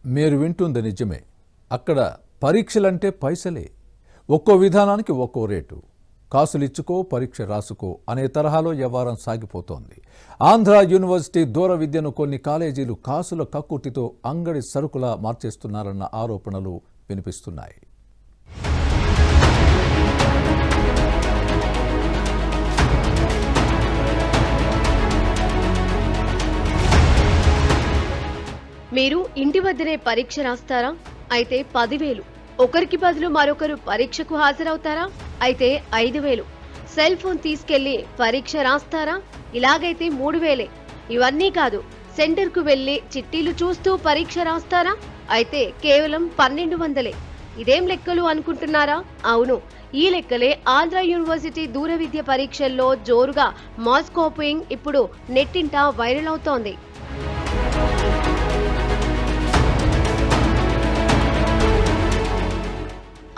మీరు వింటుంది నిజమే. అక్కడ పరీక్షలంటే పైసలే. ఒక్కో విధానానికి ఒక్కో రేటు. కాసులిచ్చుకో పరీక్ష రాసుకో అనే తరహాలో వ్యవహారం సాగిపోతోంది. ఆంధ్ర యూనివర్సిటీ దూర విద్యను కొన్ని కాలేజీలు కాసుల కక్కుర్తితో అంగడి సరుకులా మార్చేస్తున్నారన్న ఆరోపణలు వినిపిస్తున్నాయి. మీరు ఇంటి వద్దనే పరీక్ష రాస్తారా? అయితే 10,000. ఒకరికి బదులు మరొకరు పరీక్షకు హాజరవుతారా? అయితే 5,000. సెల్ ఫోన్ తీసుకెళ్లి పరీక్ష రాస్తారా? ఇలాగైతే 3,000. ఇవన్నీ కాదు, సెంటర్కు వెళ్లి చిట్టీలు చూస్తూ పరీక్ష రాస్తారా? అయితే కేవలం 1,200. ఇదేం లెక్కలు అనుకుంటున్నారా? అవును, ఈ లెక్కలే ఆంధ్ర యూనివర్సిటీ దూర విద్య పరీక్షల్లో జోరుగా మాస్ కాపీయింగ్ ఇప్పుడు నెట్టింట వైరల్ అవుతోంది.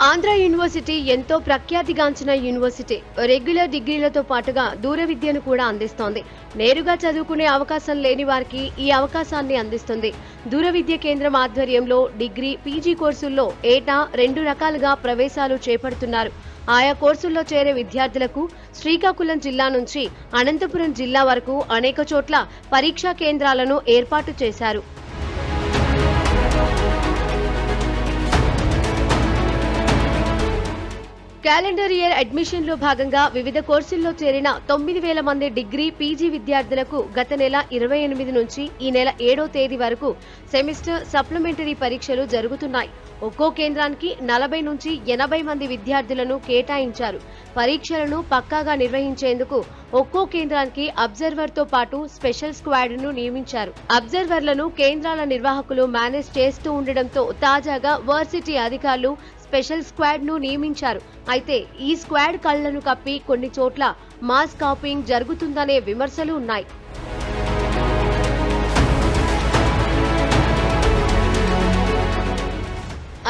ఆంధ్ర యూనివర్సిటీ ఎంతో ప్రఖ్యాతిగాంచిన యూనివర్సిటీ. రెగ్యులర్ డిగ్రీలతో పాటుగా దూర విద్యను కూడా అందిస్తోంది. నేరుగా చదువుకునే అవకాశం లేని వారికి ఈ అవకాశాన్ని అందిస్తుంది. దూర విద్య కేంద్రం ఆధ్వర్యంలో డిగ్రీ, పీజీ కోర్సుల్లో ఏటా 2 రకాలుగా ప్రవేశాలు చేపడుతున్నారు. ఆయా కోర్సుల్లో చేరే విద్యార్థులకు శ్రీకాకుళం జిల్లా నుంచి అనంతపురం జిల్లా వరకు అనేక చోట్ల పరీక్షా కేంద్రాలను ఏర్పాటు చేశారు. క్యాలెండర్ ఇయర్ అడ్మిషన్లో భాగంగా వివిధ కోర్సుల్లో చేరిన 9,000 మంది డిగ్రీ, పీజీ విద్యార్థులకు గత నెల 28 నుంచి ఈ నెల 7వ తేదీ వరకు సెమిస్టర్ సప్లిమెంటరీ పరీక్షలు జరుగుతున్నాయి. ఒక్కో కేంద్రానికి 40 నుంచి 80 మంది విద్యార్థులను కేటాయించారు. పరీక్షలను పక్కాగా నిర్వహించేందుకు ఒక్కో కేంద్రానికి అబ్జర్వర్తో పాటు స్పెషల్ స్క్వాడ్ను నియమించారు. అబ్జర్వర్లను కేంద్రాల నిర్వాహకులు మేనేజ్ చేస్తూ ఉండడంతో తాజాగా వర్సిటీ అధికారులు స్పెషల్ స్క్వాడ్ ను నియమించారు. అయితే ఈ స్క్వాడ్ కళ్లను కప్పి కొన్ని చోట్ల మాస్ కాపీయింగ్ జరుగుతుందనే విమర్శలు ఉన్నాయి.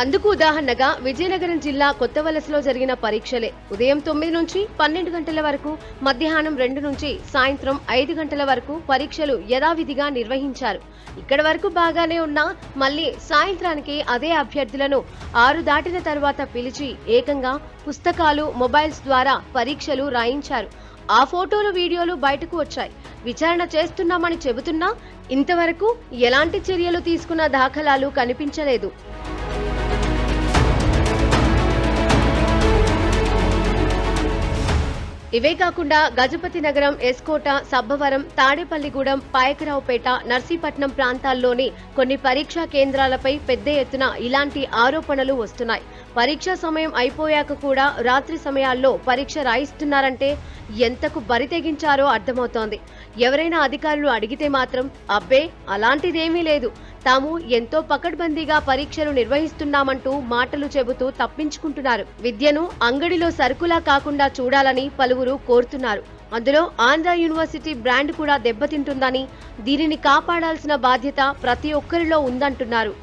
అందుకు ఉదాహరణగా విజయనగరం జిల్లా కొత్తవలసలో జరిగిన పరీక్షలే. ఉదయం 9 నుంచి 12 గంటల వరకు, మధ్యాహ్నం 2 నుంచి సాయంత్రం 5 గంటల వరకు పరీక్షలు యథావిధిగా నిర్వహించారు. ఇక్కడ వరకు బాగానే ఉన్నా మళ్లీ సాయంత్రానికి అదే అభ్యర్థులను 6 దాటిన తర్వాత పిలిచి ఏకంగా పుస్తకాలు, మొబైల్స్ ద్వారా పరీక్షలు రాయించారు. ఆ ఫోటోలు, వీడియోలు బయటకు వచ్చాయి. విచారణ చేస్తున్నామని చెబుతున్నా ఇంతవరకు ఎలాంటి చర్యలు తీసుకున్న దాఖలాలు కనిపించలేదు. ఇవే కాకుండా గజపతి నగరం, ఎస్కోట, సబ్బవరం, తాడేపల్లిగూడెం, పాయకరావుపేట, నర్సీపట్నం ప్రాంతాల్లోని కొన్ని పరీక్షా కేంద్రాలపై పెద్ద ఎత్తున ఇలాంటి ఆరోపణలు వస్తున్నాయి. పరీక్షా సమయం అయిపోయాక కూడా రాత్రి సమయాల్లో పరీక్ష రాయిస్తున్నారంటే ఎంతకు బరి తెగించారో అర్థమవుతోంది. ఎవరైనా అధికారులు అడిగితే మాత్రం అబ్బే అలాంటిదేమీ లేదు, తాము ఎంతో పకడ్బందీగా పరీక్షలు నిర్వహిస్తున్నామంటూ మాటలు చెబుతూ తప్పించుకుంటున్నారు. విద్యను అంగడిలో సరుకులా కాకుండా చూడాలని పలువురు కోరుతున్నారు. అందులో ఆంధ్ర యూనివర్సిటీ బ్రాండ్ కూడా దెబ్బతింటుందని, దీనిని కాపాడాల్సిన బాధ్యత ప్రతి ఒక్కరిలో ఉందంటున్నారు.